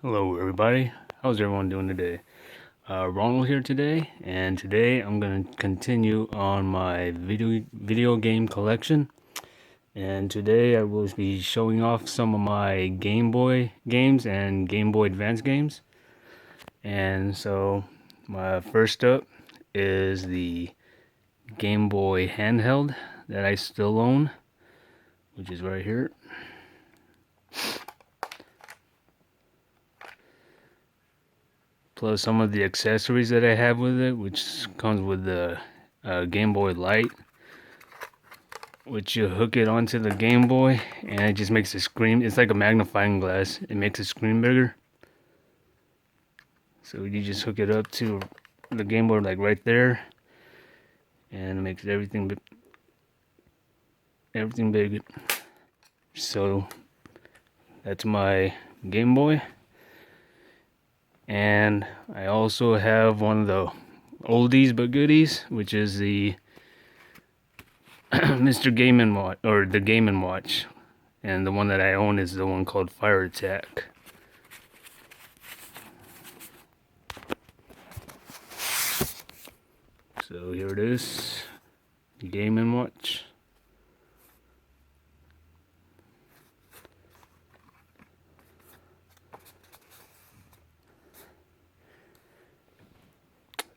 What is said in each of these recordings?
Hello everybody, how's everyone doing today? Ronald here today, and today I'm going to continue on my video game collection. And today I will be showing off some of my Game Boy games and Game Boy Advance games. And so my first up is the Game Boy handheld that I still own, which is right here. Plus some of the accessories that I have with it, which comes with the Game Boy Light, which you hook it onto the Game Boy and it just makes the screen, it's like a magnifying glass, it makes the screen bigger. So you just hook it up to the Game Boy like right there, and it makes everything big. So that's my Game Boy. And I also have one of the oldies but goodies, which is the Mr. Game & Watch, or the Game & Watch. And the one that I own is the one called Fire Attack. So here it is, Game & Watch.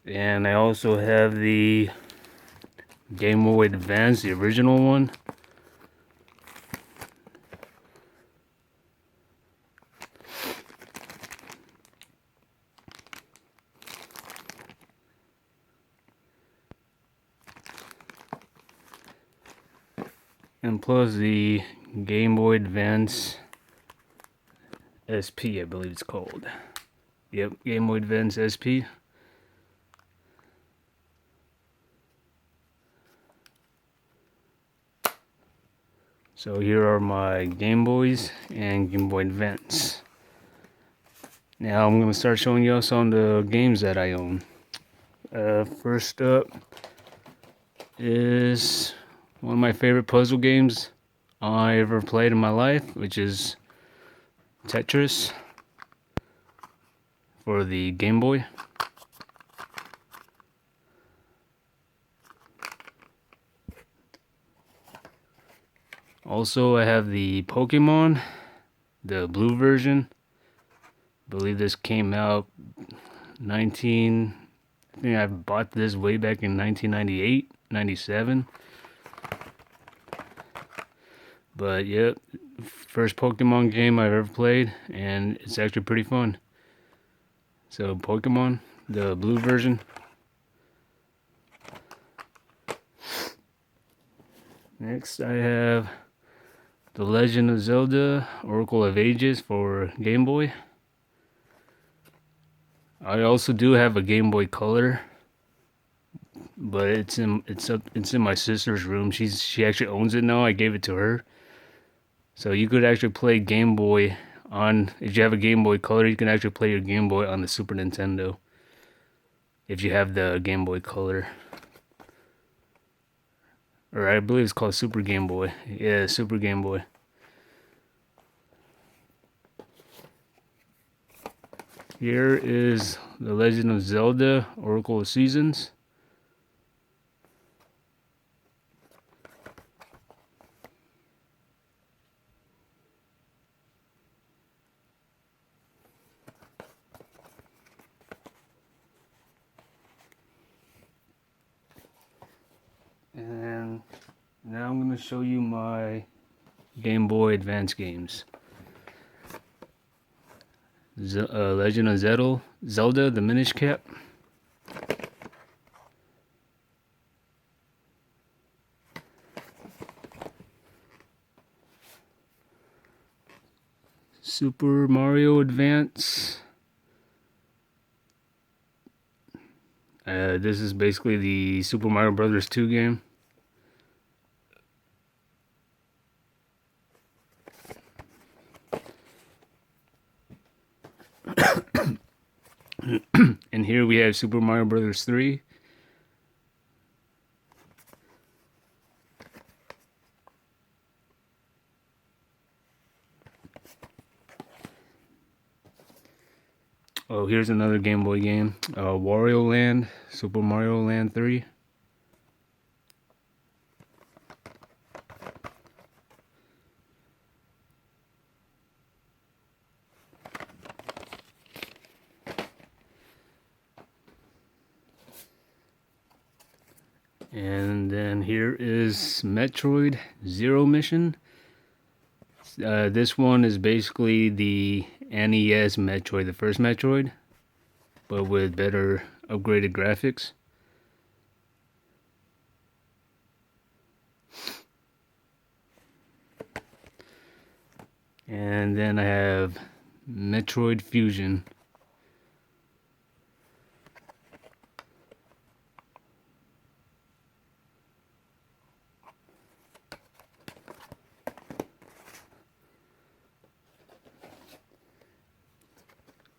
And I also have the Game Boy Advance, the original one. And plus the Game Boy Advance SP, I believe it's called. Yep, Game Boy Advance SP. So here are my Game Boys and Game Boy Advance. Now I'm going to start showing you some of the games that I own. First up is one of my favorite puzzle games I ever played in my life, which is Tetris for the Game Boy. Also, I have the Pokemon, the blue version. I believe this came out I think I bought this way back in 1998, 97. But yep, first Pokemon game I've ever played, and it's actually pretty fun. So Pokemon, the blue version. Next I have The Legend of Zelda, Oracle of Ages for Game Boy. I also do have a Game Boy Color, but it's in my sister's room. She actually owns it now. I gave it to her. So you could actually play Game Boy on, if you have a Game Boy Color, you can actually play your Game Boy on the Super Nintendo. If you have the Game Boy Color. Or I believe it's called Super Game Boy. Yeah, Super Game Boy. Here is The Legend of Zelda, Oracle of Seasons. And now I'm going to show you my Game Boy Advance games. Legend of Zelda, the Minish Cap. Super Mario Advance. This is basically the Super Mario Brothers 2 game. And here we have Super Mario Brothers 3. Oh, here's another Game Boy game. Wario Land, Super Mario Land 3. And then here is Metroid Zero Mission. This one is basically the NES Metroid, the first Metroid, but with better upgraded graphics. And then I have Metroid Fusion.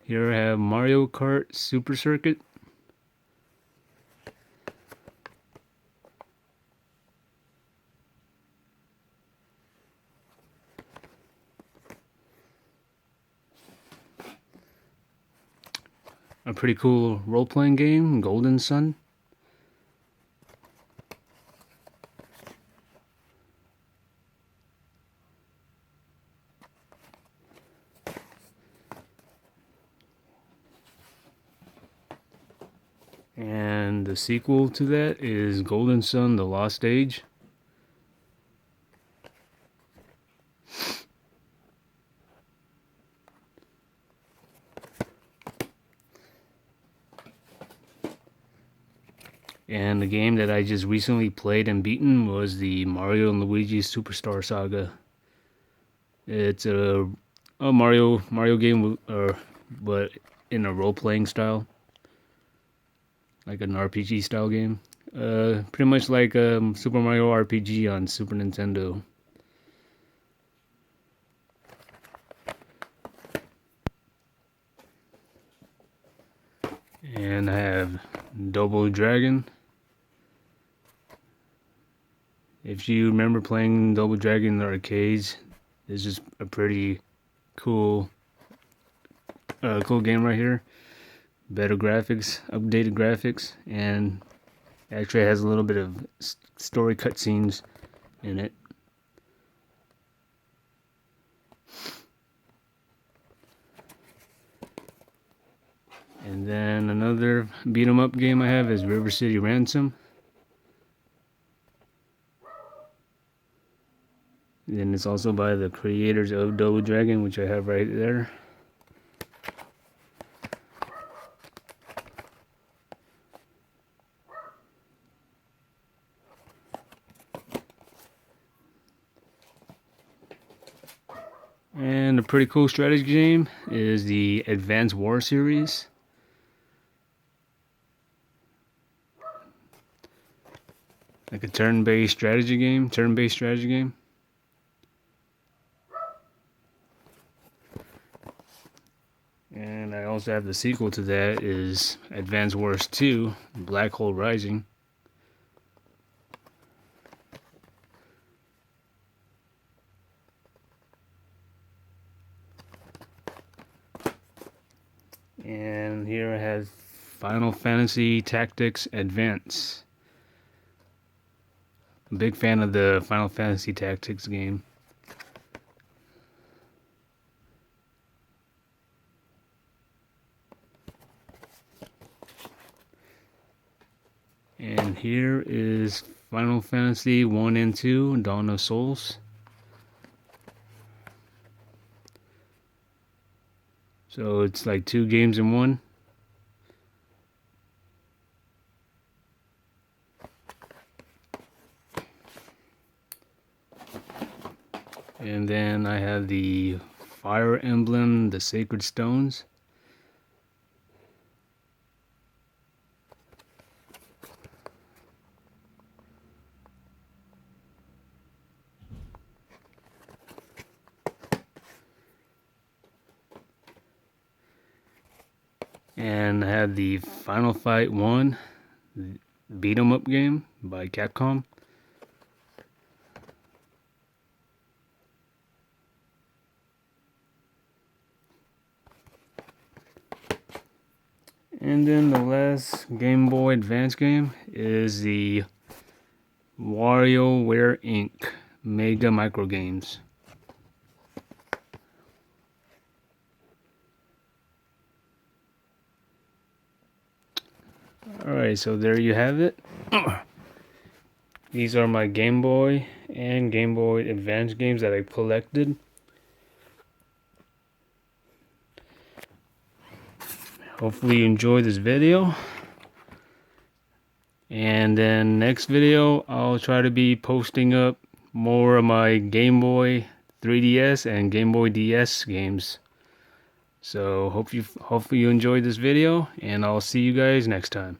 Here I have Mario Kart Super Circuit. A pretty cool role-playing game, Golden Sun. And the sequel to that is Golden Sun: The Lost Age. And the game that I just recently played and beaten was the Mario and Luigi Superstar Saga. It's a Mario game, but in a role-playing style, like an RPG style game. Pretty much like Super Mario RPG on Super Nintendo. And I have Double Dragon. If you remember playing Double Dragon in the arcades, this is a pretty cool game right here. Better graphics, updated graphics, and actually has a little bit of story cutscenes in it. And then another beat 'em up game I have is River City Ransom. And it's also by the creators of Double Dragon, which I have right there. And a pretty cool strategy game is the Advanced War series. Like a turn-based strategy game. And I also have the sequel to that is Advanced Wars 2, Black Hole Rising. And here I have Final Fantasy Tactics Advance. I'm a big fan of the Final Fantasy Tactics game. And here is Final Fantasy 1 and 2, Dawn of Souls. So it's like 2 games in one. And then I have the Fire Emblem, the Sacred Stones. And I have the Final Fight 1 beat 'em up game by Capcom. And then the last Game Boy Advance game is the WarioWare Inc. Mega Micro Games. Alright, so there you have it. These are my Game Boy and Game Boy Advance games that I collected. Hopefully you enjoyed this video. And then next video, I'll try to be posting up more of my Game Boy 3DS and Game Boy DS games. So hopefully you enjoyed this video, and I'll see you guys next time.